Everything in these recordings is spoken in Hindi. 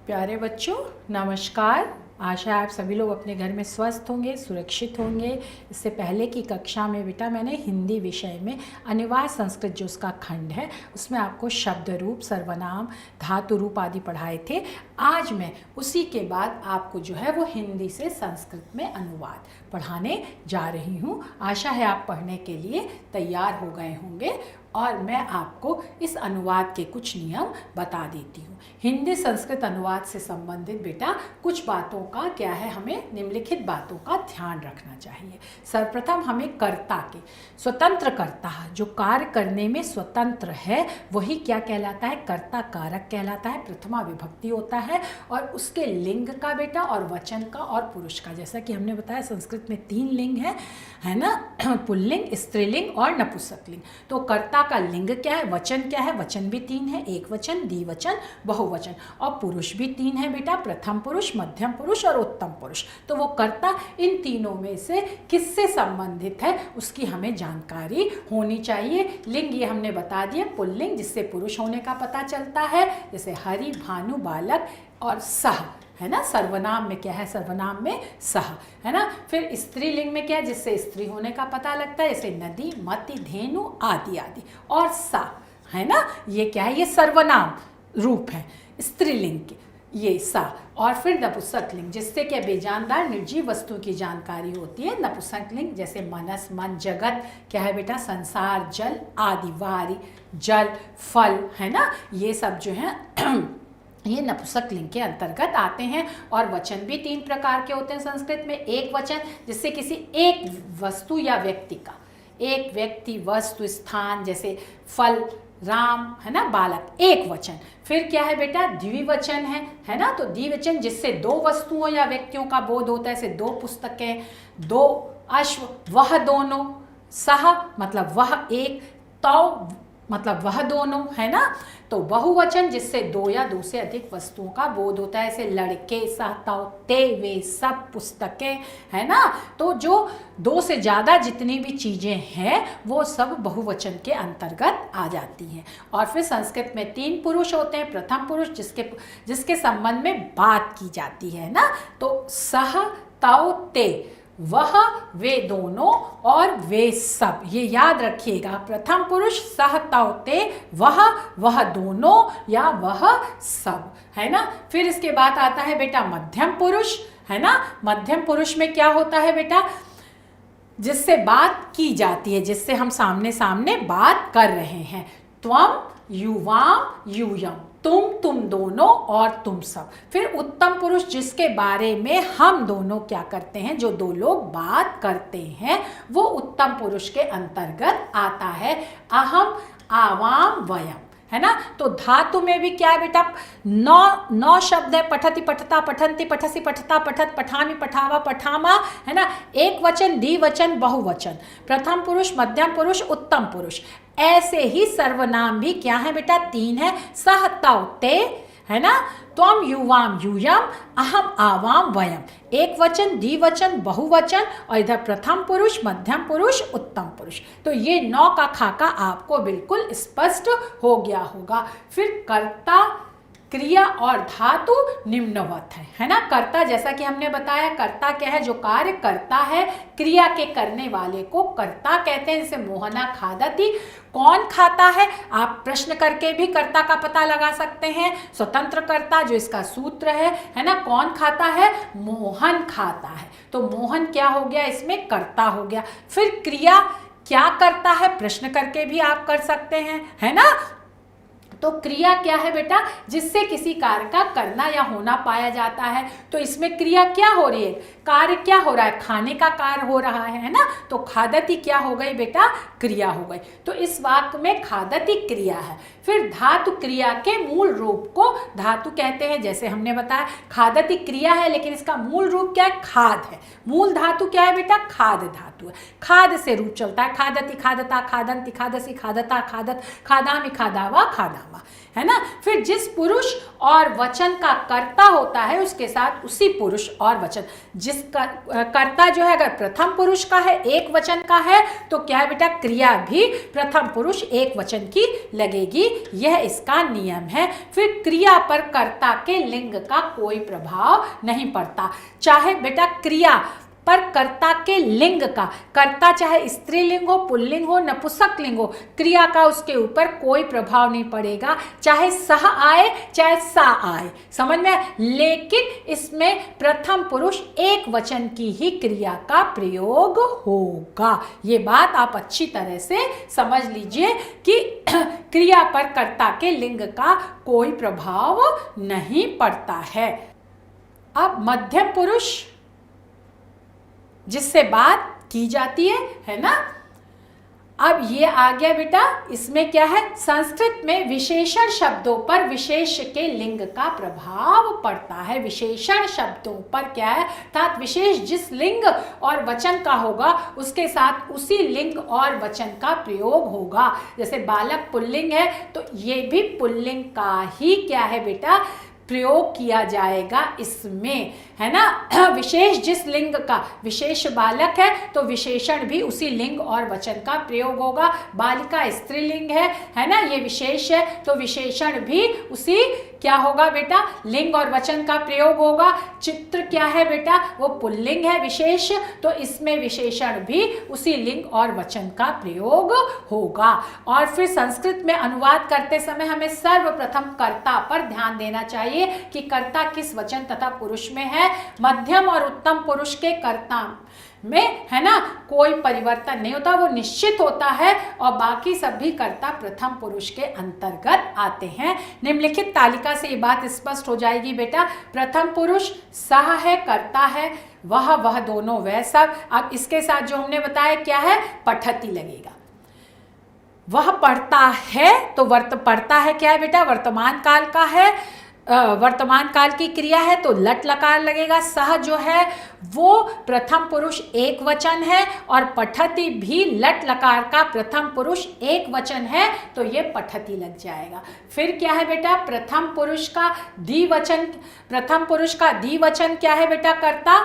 प्यारे बच्चों, नमस्कार। आशा है आप सभी लोग अपने घर में स्वस्थ होंगे, सुरक्षित होंगे। इससे पहले की कक्षा में बेटा मैंने हिंदी विषय में अनिवार्य संस्कृत जो उसका खंड है उसमें आपको शब्द रूप, सर्वनाम, धातु रूप आदि पढ़ाए थे। आज मैं उसी के बाद आपको जो है वो हिंदी से संस्कृत में अनुवाद पढ़ाने जा रही हूँ। आशा है आप पढ़ने के लिए तैयार हो गए होंगे और मैं आपको इस अनुवाद के कुछ नियम बता देती हूँ। हिंदी संस्कृत अनुवाद से संबंधित बेटा कुछ बातों का क्या है, हमें निम्नलिखित बातों का ध्यान रखना चाहिए। सर्वप्रथम हमें कर्ता के, स्वतंत्र कर्ता जो कार्य करने में स्वतंत्र है वही क्या कहलाता है, कर्ता कारक कहलाता है। प्रथमा विभक्ति होता है और उसके लिंग का बेटा और वचन का और पुरुष का, जैसा कि हमने बताया संस्कृत में 3 लिंग है ना, पुल्लिंग, स्त्रीलिंग और नपुंसकलिंग। तो कर्ता का लिंग क्या है, वचन क्या है, वचन भी 3 है, एक वचन, द्विवचन, बहुवचन, और पुरुष भी 3 है बेटा, प्रथम पुरुष, मध्यम पुरुष और उत्तम पुरुष। तो वो कर्ता इन तीनों में से किससे संबंधित है उसकी हमें जानकारी होनी चाहिए। लिंग ये हमने बता दिए, पुल्लिंग जिससे पुरुष होने का पता चलता है, जैसे हरि, भानु, बालक और सह, है ना। सर्वनाम में क्या है, सर्वनाम में सह, है ना। फिर स्त्रीलिंग में क्या है, जिससे स्त्री होने का पता लगता है, जैसे नदी, मति, धेनु आदि आदि। और सा, है ना, ये क्या है, ये सर्वनाम रूप है स्त्रीलिंग के, ये सा। और फिर नपुंसकलिंग जिससे क्या बेजानदार निर्जीव वस्तु की जानकारी होती है। नपुंसकलिंग जैसे मनस, मन, जगत क्या है बेटा, संसार, जल आदि, वारी, जल, फल, है ना, ये सब जो है ये नपुंसकलिंग के अंतर्गत आते हैं। और वचन भी 3 प्रकार के होते हैं संस्कृत में। एक वचन जिससे किसी एक वस्तु या व्यक्ति का, एक व्यक्ति, वस्तु, स्थान, जैसे फल, राम, है ना, बालक, एक वचन। फिर क्या है बेटा, द्विवचन है ना। तो द्विवचन जिससे 2 वस्तुओं या व्यक्तियों का बोध होता है, जैसे 2 पुस्तकें, 2 अश्व, वह दोनों, सह मतलब वह एक, तौ मतलब वह दोनों, है ना। तो बहुवचन जिससे 2 या 2 से अधिक वस्तुओं का बोध होता है, जैसे लड़के, सहताओ, ते, वे सब, पुस्तकें, है ना। तो जो 2 से ज़्यादा जितनी भी चीज़ें हैं वो सब बहुवचन के अंतर्गत आ जाती हैं। और फिर संस्कृत में 3 पुरुष होते हैं। प्रथम पुरुष जिसके संबंध में बात की जाती है ना, तो सह, तौ, ते, वह, वे दोनों और वे सब, ये याद रखिएगा। प्रथम पुरुष सह, तौ, ते, वह दोनों या वह सब, है ना। फिर इसके बाद आता है बेटा मध्यम पुरुष, है ना। मध्यम पुरुष में क्या होता है बेटा, जिससे बात की जाती है, जिससे हम सामने सामने बात कर रहे हैं। त्वम, युवाम, यूयम, तुम दोनों और तुम सब। फिर उत्तम पुरुष जिसके बारे में हम दोनों क्या करते हैं, जो 2 लोग बात करते हैं, वो उत्तम पुरुष के अंतर्गत आता है। अहम, आवाम, वयम, है ना। तो धातु में भी क्या है बेटा, 9 शब्द है। पठति, पठता, पठन्ति, पठसी, पठता, पठत, पठामि, पठावा, पठामा, है ना। एक वचन, द्विवचन, बहुवचन, प्रथम पुरुष, मध्यम पुरुष, उत्तम पुरुष। ऐसे ही सर्वनाम भी क्या है बेटा, 3 है। सह, तौ, ते, है ना, त्वम, युवाम, यूयम, अहम, आवाम, वयम। एक वचन, द्विवचन, बहुवचन, और इधर प्रथम पुरुष, मध्यम पुरुष, उत्तम पुरुष। तो ये 9 का खाका आपको बिल्कुल स्पष्ट हो गया होगा। फिर कर्ता, क्रिया और धातु निम्नवत है ना। कर्ता जैसा कि हमने बताया, कर्ता क्या है, जो कार्य करता है। क्रिया के करने वाले को कर्ता कहते हैं, जैसे मोहना खादति, कौन खाता है, आप प्रश्न करके भी कर्ता का पता लगा सकते हैं। स्वतंत्र कर्ता जो इसका सूत्र है ना, कौन खाता है, मोहन खाता है। तो मोहन क्या हो गया, इसमें कर्ता हो गया। फिर क्रिया क्या करता है, प्रश्न करके भी आप कर सकते हैं, है ना। तो क्रिया क्या है बेटा, जिससे किसी कार्य का करना या होना पाया जाता है। तो इसमें क्रिया क्या हो रही है, कार्य क्या हो रहा है, खाने का कार्य हो रहा है ना। तो खादति क्या हो गई बेटा, क्रिया हो गई। तो इस वाक्य में खादति क्रिया है। फिर धातु क्रिया के मूल रूप को धातु कहते हैं, जैसे हमने बताया खादति क्रिया है, लेकिन इसका मूल रूप क्या है, खाद है। मूल धातु क्या है बेटा, खाद धातु है। खाद से रूप चलता है, खादति, खादता, खादंति, खादसी, खादता, खादत, खादामि, खादावा, खादामा, है ना। फिर जिस पुरुष और वचन का कर्ता होता है उसके साथ उसी पुरुष और वचन कर्ता जो है अगर प्रथम पुरुष का है, एक वचन का है, तो क्या है बेटा, क्रिया भी प्रथम पुरुष एक वचन की लगेगी। यह इसका नियम है। फिर क्रिया पर कर्ता के लिंग का कोई प्रभाव नहीं पड़ता। चाहे बेटा क्रिया पर कर्ता के लिंग का, कर्ता चाहे स्त्रीलिंग हो, पुल्लिंग हो, नपुंसकलिंग हो, क्रिया का उसके ऊपर कोई प्रभाव नहीं पड़ेगा। चाहे सह आए चाहे सा आए, समझ में। लेकिन इसमें प्रथम पुरुष एक वचन की ही क्रिया का प्रयोग होगा। ये बात आप अच्छी तरह से समझ लीजिए कि क्रिया पर कर्ता के लिंग का कोई प्रभाव नहीं पड़ता है। अब मध्यम पुरुष जिससे बात की जाती है ना। अब ये आ गया बेटा, इसमें क्या है, संस्कृत में विशेषण शब्दों पर विशेष के लिंग का प्रभाव पड़ता है। विशेषण शब्दों पर क्या है, अर्थात विशेष जिस लिंग और वचन का होगा उसके साथ उसी लिंग और वचन का प्रयोग होगा। जैसे बालक पुल्लिंग है तो ये भी पुल्लिंग का ही क्या है बेटा, प्रयोग किया जाएगा इसमें, है ना। विशेष जिस लिंग का, विशेष बालक है तो विशेषण भी उसी लिंग और वचन का प्रयोग होगा। बालिका स्त्रीलिंग है ना, ये विशेष है तो विशेषण भी उसी क्या होगा बेटा, लिंग और वचन का प्रयोग होगा। चित्र क्या है बेटा, वो पुल्लिंग है विशेष, तो इसमें विशेषण भी उसी लिंग और वचन का प्रयोग होगा। और फिर संस्कृत में अनुवाद करते समय हमें सर्वप्रथम कर्ता पर ध्यान देना चाहिए कि कर्ता किस वचन तथा पुरुष में है। मध्यम और उत्तम पुरुष के कर्ता में, है ना, कोई परिवर्तन नहीं होता, वो निश्चित होता है। और बाकी सभी कर्ता प्रथम पुरुष के अंतर्गत आते हैं। निम्नलिखित तालिका से ये बात स्पष्ट हो जाएगी बेटा। प्रथम पुरुष सह है, कर्ता है, वह दोनों वह सब। अब इसके साथ जो हमने बताया क्या है, पठती लगेगा। वह पढ़ता है तो पढ़ता है क्या है बेटा, वर्तमान काल का है, वर्तमान काल की क्रिया है तो लट लकार लगेगा। सह जो है वो प्रथम पुरुष एक वचन है और पठती भी लट लकार का प्रथम पुरुष एक वचन है तो ये पठती लग जाएगा। फिर क्या है बेटा, प्रथम पुरुष का द्विवचन, प्रथम पुरुष का द्विवचन क्या है बेटा, कर्ता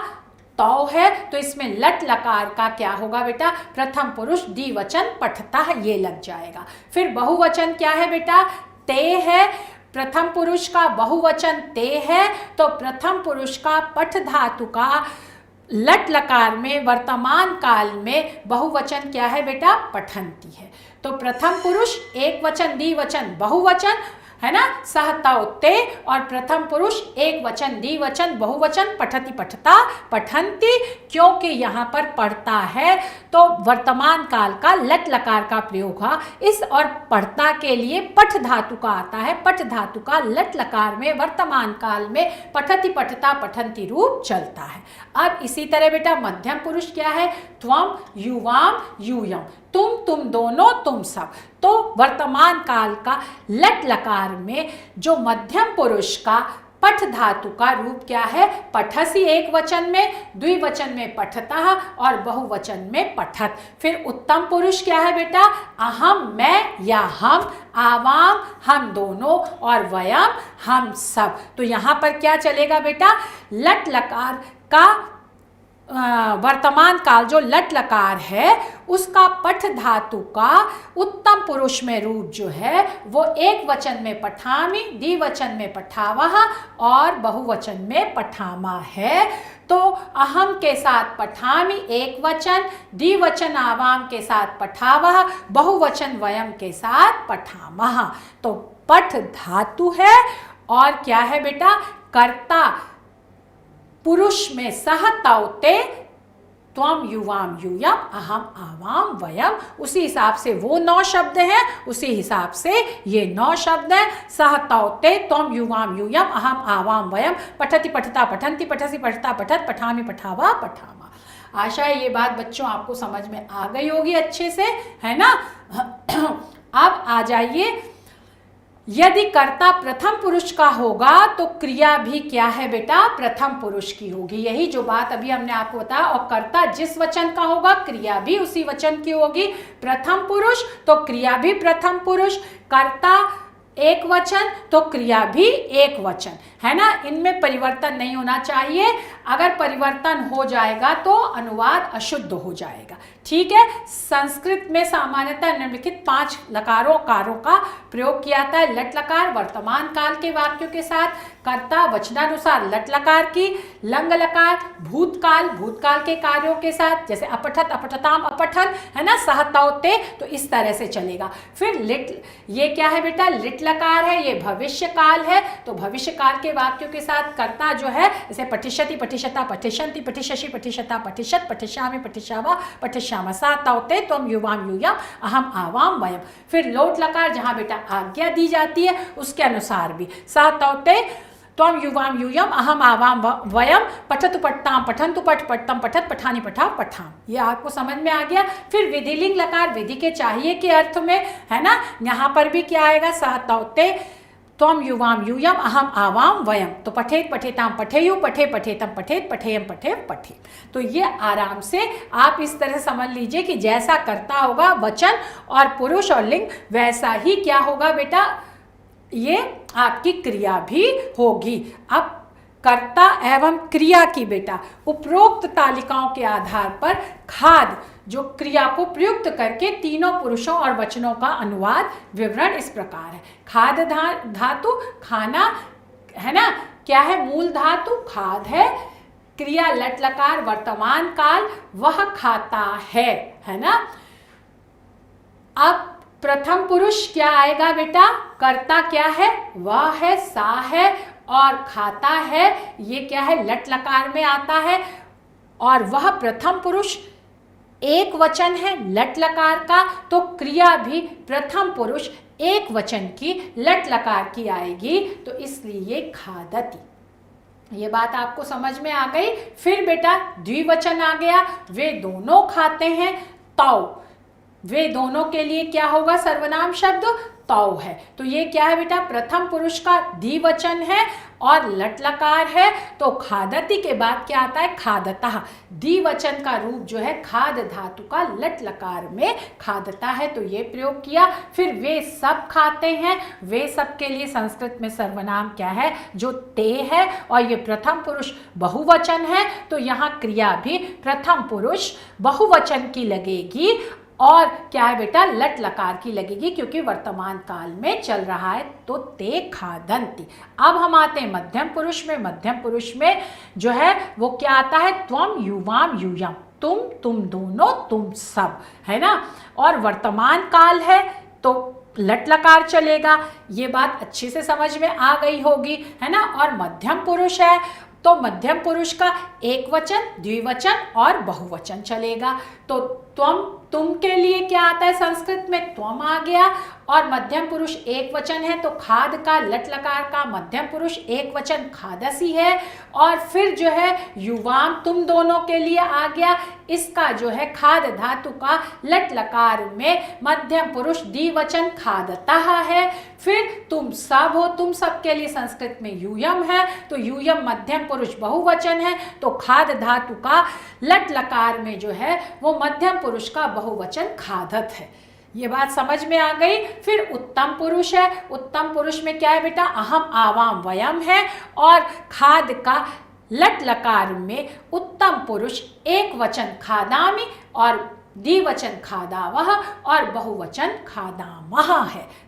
तौ है तो इसमें लट लकार का क्या होगा बेटा, प्रथम पुरुष द्विवचन पठता है, ये लग जाएगा। फिर बहुवचन क्या है बेटा, ते है, प्रथम पुरुष का बहुवचन ते है तो प्रथम पुरुष का पठ धातु का लट लकार में वर्तमान काल में बहुवचन क्या है बेटा, पठंती है। तो प्रथम पुरुष एक वचन, द्विवचन, बहुवचन, है ना, सह तौ ते, और प्रथम पुरुष एक वचन, द्विवचन, बहुवचन, पठती पठता पठंती। क्योंकि यहाँ पर पढ़ता है तो वर्तमान काल का लट लकार का प्रयोग हुआ। इस और पढ़ता के लिए पठ धातु का आता है, पठ धातु का लट लकार में वर्तमान काल में पठती पठता पठंती रूप चलता है। अब इसी तरह बेटा मध्यम पुरुष क्या है, त्वम, युवाम, यूयम, तुम दोनों, तुम सब। तो वर्तमान काल का लट लकार में जो मध्यम पुरुष का पठ धातु का रूप क्या है, पठसी एक वचन में, द्विवचन में पठता और बहुवचन में पठत। फिर उत्तम पुरुष क्या है बेटा, अहम, मैं या हम, आवाम, हम दोनों, और वयम, हम सब। तो यहाँ पर क्या चलेगा बेटा, लट लकार का वर्तमान काल जो लट लकार है उसका पठ धातु का उत्तम पुरुष में रूप जो है वो एक वचन में पठामी, द्विवचन में पठावह और बहुवचन में पठामा है। तो अहम के साथ पठामी एक वचन, द्विवचन आवाम के साथ पठावह, बहुवचन वयम के साथ पठामह। तो पठ धातु है और क्या है बेटा, कर्ता पुरुष में सह तौ ते, त्वम, युवाम, यूयम, अहम, आवाम, वयम। उसी हिसाब से वो 9 शब्द हैं, उसी हिसाब से ये 9 शब्द हैं। सह तौ ते, त्वम, युवाम, यूयम, अहम, आवाम, वयम, पठति पठता पठंती, पठसी पठता पठत, पठामी पठावा पठामा। आशा है ये बात बच्चों आपको समझ में आ गई होगी अच्छे से, है ना। अब आ जाइए, यदि कर्ता प्रथम पुरुष का होगा तो क्रिया भी क्या है बेटा, प्रथम पुरुष की होगी। यही जो बात अभी हमने आपको बताया। और कर्ता जिस वचन का होगा क्रिया भी उसी वचन की होगी। प्रथम पुरुष तो क्रिया भी प्रथम पुरुष। कर्ता एक वचन तो क्रिया भी एक वचन, है ना। इनमें परिवर्तन नहीं होना चाहिए। अगर परिवर्तन हो जाएगा तो अनुवाद अशुद्ध हो जाएगा। ठीक है। संस्कृत में सामान्यतः निम्नलिखित 5 लकारों कारों का प्रयोग किया जाता है। लट लकार वर्तमान काल के वाक्यों के साथ, कर्ता वचनानुसार लट लकार की, लंग लकार भूतकाल भूतकाल के कार्यों के साथ, जैसे अपठत अपठताम अपठन, है ना, सहतौते, तो इस तरह से चलेगा। फिर लिट, ये क्या है बेटा, लिट लकार है, ये भविष्य काल है, तो भविष्य काल के वाक्यों के साथ कर्ता जो है, जैसे पठिष्यति पठिष्यता पठिष्यन्ति पठिष्यसि पठिष्यता पठिष्यत पठिष्यामि पठिष्यावा पठिष्यामः सहतौते त्वं युवां यूयम् अहम आवां वयम्। फिर लोट लकार जहाँ बेटा आज्ञा दी जाती है उसके अनुसार भी, सहतौते त्वं युवां यूयम् अहम आवां वयम् पठतु पठताम पठन्तु पठ पठतम पठत पठानि पठाव पठाम। ये आपको समझ में आ गया। फिर विधिलिंग लकार विधि के चाहिए के अर्थ में, है ना, यहाँ पर भी क्या आएगा, सहतौते त्वं युवां यूयम् अहम आवां वयम्, तो पठेत पठेताम पठेयु पठे पठेतम पठेत पठेयम पठे पठे। तो ये आराम से आप इस तरह समझ लीजिए कि जैसा कर्ता होगा वचन और पुरुष और लिंग, वैसा ही क्या होगा बेटा, ये आपकी क्रिया भी होगी। अब कर्ता एवं क्रिया की बेटा उपरोक्त तालिकाओं के आधार पर खाद जो क्रिया को प्रयुक्त करके तीनों पुरुषों और वचनों का अनुवाद विवरण इस प्रकार है। खाद धातु खाना, है ना, क्या है, मूल धातु खाद है, क्रिया लट लकार वर्तमान काल वह खाता है ना। अब प्रथम पुरुष क्या आएगा बेटा, कर्ता क्या है, वह है, सा है, और खाता है, ये क्या है, लट लकार में आता है, और वह प्रथम पुरुष एक वचन है लट लकार का, तो क्रिया भी प्रथम पुरुष एक वचन की लट लकार की आएगी, तो इसलिए खादति। ये बात आपको समझ में आ गई। फिर बेटा द्विवचन आ गया, वे दोनों खाते हैं, तौ, वे दोनों के लिए क्या होगा, सर्वनाम शब्द तौ है, तो ये क्या है बेटा, प्रथम पुरुष का द्विवचन है और लट लकार है, तो खादति के बाद क्या आता है, खादतः। द्विवचन का रूप जो है खाद धातु का लट लकार में खादता है, तो ये प्रयोग किया। फिर वे सब खाते हैं, वे सब के लिए संस्कृत में सर्वनाम क्या है, जो ते है, और ये प्रथम पुरुष बहुवचन है, तो यहाँ क्रिया भी प्रथम पुरुष बहुवचन की लगेगी, और क्या है बेटा, लट लकार की लगेगी, क्योंकि वर्तमान काल में चल रहा है, तो ते खादन्ति। अब हम आते हैं मध्यम पुरुष में। मध्यम पुरुष में जो है वो क्या आता है, त्वं युवां यूयम्, तुम दोनों, तुम सब, है ना, और वर्तमान काल है तो लट लकार चलेगा। ये बात अच्छे से समझ में आ गई होगी, है ना। और मध्यम पुरुष है तो मध्यम पुरुष का एक वचन द्विवचन और बहुवचन चलेगा, तो तुम के लिए क्या आता है, संस्कृत में त्वम आ गया, और मध्यम पुरुष एक वचन है तो खाद का लट लकार का मध्यम पुरुष एक वचन खादसी है, और फिर जो है युवाम तुम दोनों के लिए आ गया, इसका जो है खाद धातु का लट लकार में मध्यम पुरुष द्विवचन खादतः है। फिर तुम सब हो, तुम सब के लिए संस्कृत में यूयम है, तो यूयम मध्यम पुरुष बहुवचन है, तो खाद धातु का लट लकार में जो है वो मध्यम पुरुष का बहुवचन खादत है। ये बात समझ में आ गई। फिर उत्तम पुरुष है, उत्तम पुरुष में क्या है बेटा, अहम आवां वयम है, और खाद का लट लकार में उत्तम पुरुष एक वचन खादामि और द्विवचन खादावह और बहुवचन खादामह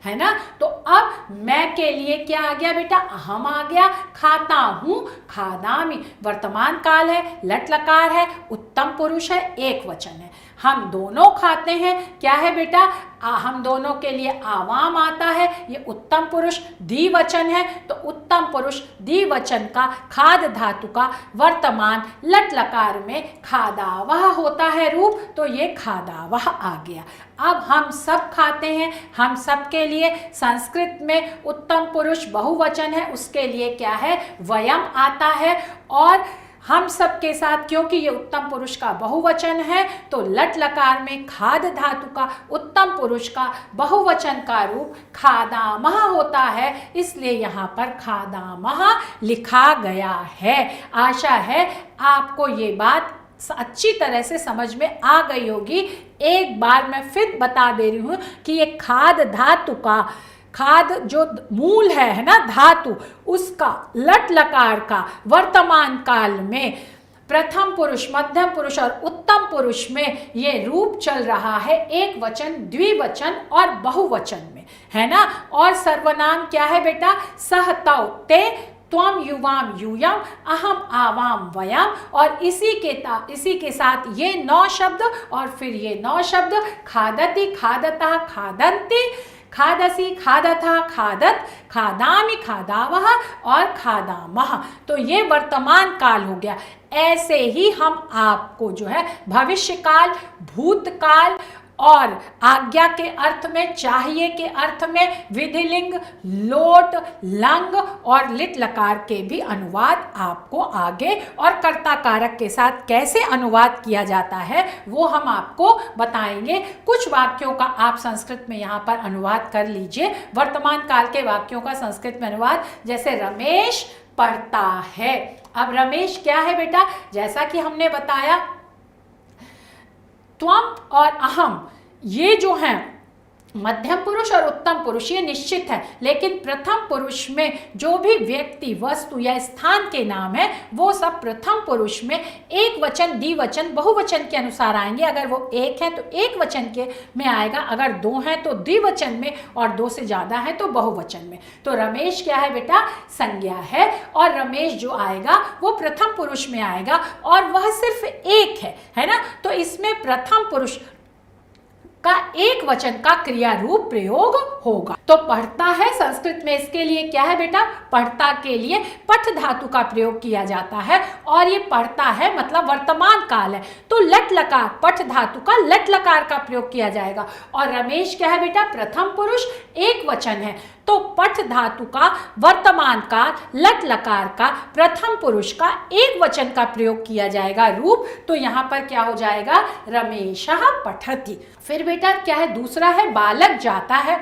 है ना। तो अब मैं के लिए क्या आ गया बेटा, अहम आ गया, खाता हूँ खादामि, वर्तमान काल है, लट लकार है, उत्तम पुरुष है, एक वचन है। हम दोनों खाते हैं, क्या है बेटा, हम दोनों के लिए आवाम आता है, ये उत्तम पुरुष द्विवचन है, तो उत्तम पुरुष द्विवचन का खाद धातु का वर्तमान लट लकार में खादावह होता है रूप, तो ये खादावह आ गया। अब हम सब खाते हैं, हम सब के लिए संस्कृत में उत्तम पुरुष बहुवचन है, उसके लिए क्या है, वयम आता है, और हम सब के साथ क्योंकि ये उत्तम पुरुष का बहुवचन है तो लट लकार में खाद धातु का उत्तम पुरुष का बहुवचन का रूप खादामह होता है, इसलिए यहाँ पर खादामह लिखा गया है। आशा है आपको ये बात अच्छी तरह से समझ में आ गई होगी। एक बार मैं फिर बता दे रही हूँ कि ये खाद धातु का खाद जो मूल है ना, धातु, उसका लट लकार का वर्तमान काल में प्रथम पुरुष, मध्यम पुरुष और उत्तम पुरुष में ये रूप चल रहा है एक वचन, द्विवचन और बहुवचन में, है ना। और सर्वनाम क्या है बेटा? सह तौ ते, त्वम युवाम यूयम, अहम आवाम वयम, और इसी के साथ ये 9 शब्द और फिर ये 9 शब्द, खादति, खादतः, खादन्ति, खादसी, खादथा, खादत, खादामि, खादावह और खादामह। तो ये वर्तमान काल हो गया। ऐसे ही हम आपको जो है भविष्य काल, भूतकाल और आज्ञा के अर्थ में, चाहिए के अर्थ में विधिलिंग, लोट, लंग और लिट लकार के भी अनुवाद आपको आगे, और कर्ता कारक के साथ कैसे अनुवाद किया जाता है वो हम आपको बताएंगे। कुछ वाक्यों का आप संस्कृत में यहाँ पर अनुवाद कर लीजिए, वर्तमान काल के वाक्यों का संस्कृत में अनुवाद। जैसे रमेश पढ़ता है। अब रमेश क्या है बेटा? जैसा कि हमने बताया, त्वम और अहम ये जो हैं मध्यम पुरुष और उत्तम पुरुष, ये निश्चित है, लेकिन प्रथम पुरुष में जो भी व्यक्ति, वस्तु या स्थान के नाम है वो सब प्रथम पुरुष में एक वचन, द्विवचन, बहुवचन के अनुसार आएंगे। अगर वो एक है तो एक वचन के में आएगा, अगर 2 हैं तो द्विवचन में, और 2 से ज़्यादा है तो बहुवचन में। तो रमेश क्या है बेटा? संज्ञा है, और रमेश जो आएगा वो प्रथम पुरुष में आएगा, और वह सिर्फ एक है ना। तो इसमें प्रथम पुरुष का एक वचन का क्रिया रूप प्रयोग होगा। तो पढ़ता है संस्कृत में इसके लिए क्या है बेटा? पढ़ता के लिए पठ धातु का प्रयोग किया जाता है, और ये पढ़ता है मतलब वर्तमान काल है, तो लट लकार, पठ धातु का लट लकार का प्रयोग किया जाएगा। और रमेश क्या है बेटा? प्रथम पुरुष, एक वचन है, तो पठ धातु का वर्तमान काल, लट लकार का प्रथम पुरुष का एक वचन का प्रयोग किया जाएगा रूप। तो यहाँ पर क्या हो जाएगा? रमेशः पठति। फिर बेटा क्या है? दूसरा है बालक जाता है।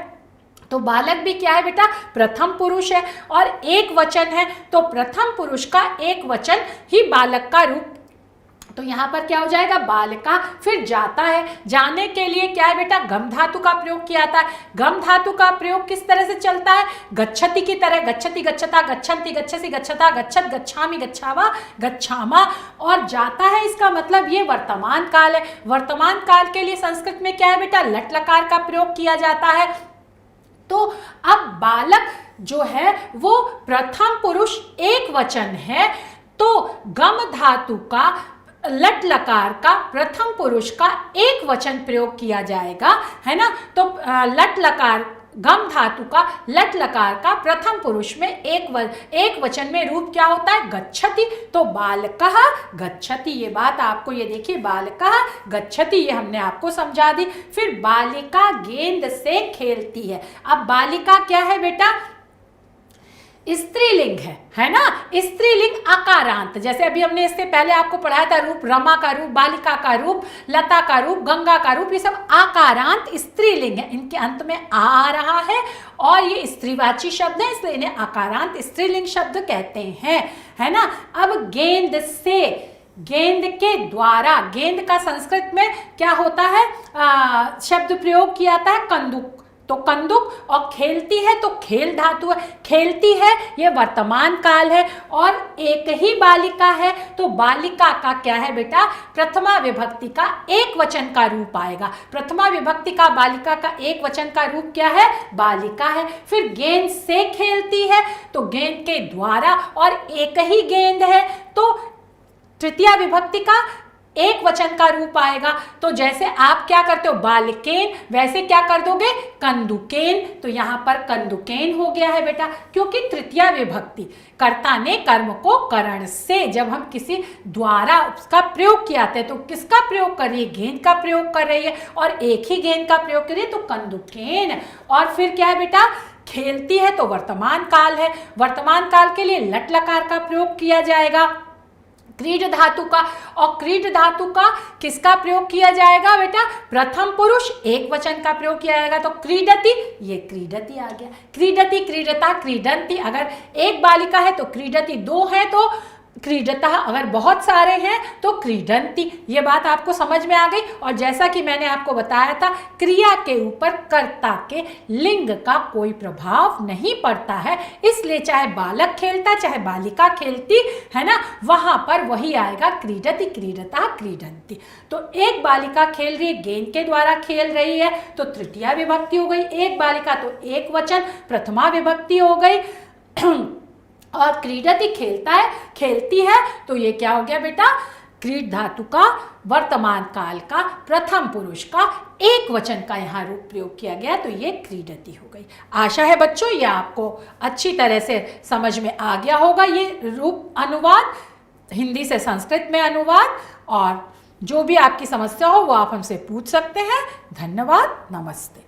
तो बालक भी क्या है बेटा? प्रथम पुरुष है और एक वचन है, तो प्रथम पुरुष का एक वचन ही बालक का रूप। तो यहाँ पर क्या हो जाएगा? बालिका। फिर जाता है, जाने के लिए क्या है बेटा? गम धातु का प्रयोग किया जाता है। गम धातु का प्रयोग किस तरह से चलता है? गच्छति की तरह, गच्छति, गच्छता, गच्छन्ति, गच्छसि, गच्छता, गच्छत, गच्छामि, गच्छावा, गच्छामा। और जाता है इसका मतलब ये वर्तमान काल है। वर्तमान काल के लिए संस्कृत में क्या है बेटा? लट लकार का प्रयोग किया जाता है। तो अब बालक जो है वो प्रथम पुरुष एक वचन है, तो गम धातु का लट लकार का प्रथम पुरुष का एक वचन प्रयोग किया जाएगा, है ना। तो लट लकार, गम धातु का लट लकार का प्रथम पुरुष में एक वचन में रूप क्या होता है? गच्छति। तो बालकः गच्छति, ये बात आपको, ये देखिए, बालकः गच्छति, ये हमने आपको समझा दी। फिर बालिका गेंद से खेलती है। अब बालिका क्या है बेटा? स्त्रीलिंग है ना। स्त्रीलिंग आकारांत, जैसे अभी हमने इससे पहले आपको पढ़ाया था रूप, रमा का रूप, बालिका का रूप, लता का रूप, गंगा का रूप, ये सब आकारांत स्त्रीलिंग है। इनके अंत में आ रहा है और ये स्त्रीवाची शब्द है, इसलिए इन्हें आकारांत स्त्रीलिंग शब्द कहते हैं, है ना। अब गेंद से, गेंद के द्वारा, गेंद का संस्कृत में क्या होता है? शब्द प्रयोग किया जाता है कंदुक। तो कंदुक, और खेलती है तो खेल धातु है, खेलती है ये वर्तमान काल है, और एक ही बालिका है, तो बालिका का क्या है बेटा? प्रथमा विभक्ति का एक वचन का रूप आएगा। प्रथमा विभक्ति का बालिका का एक वचन का रूप क्या है? बालिका है। फिर गेंद से खेलती है, तो गेंद के द्वारा, और एक ही गेंद है तो तृतीया विभक्ति का एक वचन का रूप आएगा। तो जैसे आप क्या करते हो बालिकेन, वैसे क्या कर दोगे? कंदुकेन। तो यहाँ पर कंदुकेन हो गया है बेटा, क्योंकि तृतीया विभक्ति, कर्ता ने कर्म को करण से, जब हम किसी द्वारा उसका प्रयोग किया है तो किसका प्रयोग कर रही है? गेंद का प्रयोग कर रही है, और एक ही गेंद का प्रयोग कर रही है, तो कंदुकेन। और फिर क्या है बेटा? खेलती है तो वर्तमान काल है, वर्तमान काल के लिए लट लकार का प्रयोग किया जाएगा, क्रीड धातु का। और क्रीड धातु का किसका प्रयोग किया जाएगा बेटा? प्रथम पुरुष एक वचन का प्रयोग किया जाएगा, तो क्रीडति, ये क्रीडति आ गया। क्रीडति, क्रीडता, क्रीडंती। अगर एक बालिका है तो क्रीडति, 2 है तो क्रीडतः अगर बहुत सारे हैं तो क्रीडन्ति। ये बात आपको समझ में आ गई। और जैसा कि मैंने आपको बताया था, क्रिया के ऊपर कर्ता के लिंग का कोई प्रभाव नहीं पड़ता है, इसलिए चाहे बालक खेलता चाहे बालिका खेलती है ना, वहां पर वही आएगा क्रीडति, क्रीडतः, क्रीडन्ति। तो एक बालिका खेल रही है, गेंद के द्वारा खेल रही है, तो तृतीया विभक्ति हो गई। एक बालिका तो एक वचन, प्रथमा विभक्ति हो गई। और क्रीडति खेलता है, खेलती है, तो ये क्या हो गया बेटा, क्रीड धातु का वर्तमान काल का प्रथम पुरुष का एक वचन का यहाँ रूप प्रयोग किया गया, तो ये क्रीडति हो गई। आशा है बच्चों ये आपको अच्छी तरह से समझ में आ गया होगा, ये रूप अनुवाद, हिंदी से संस्कृत में अनुवाद। और जो भी आपकी समस्या हो वो आप हमसे पूछ सकते हैं। धन्यवाद, नमस्ते।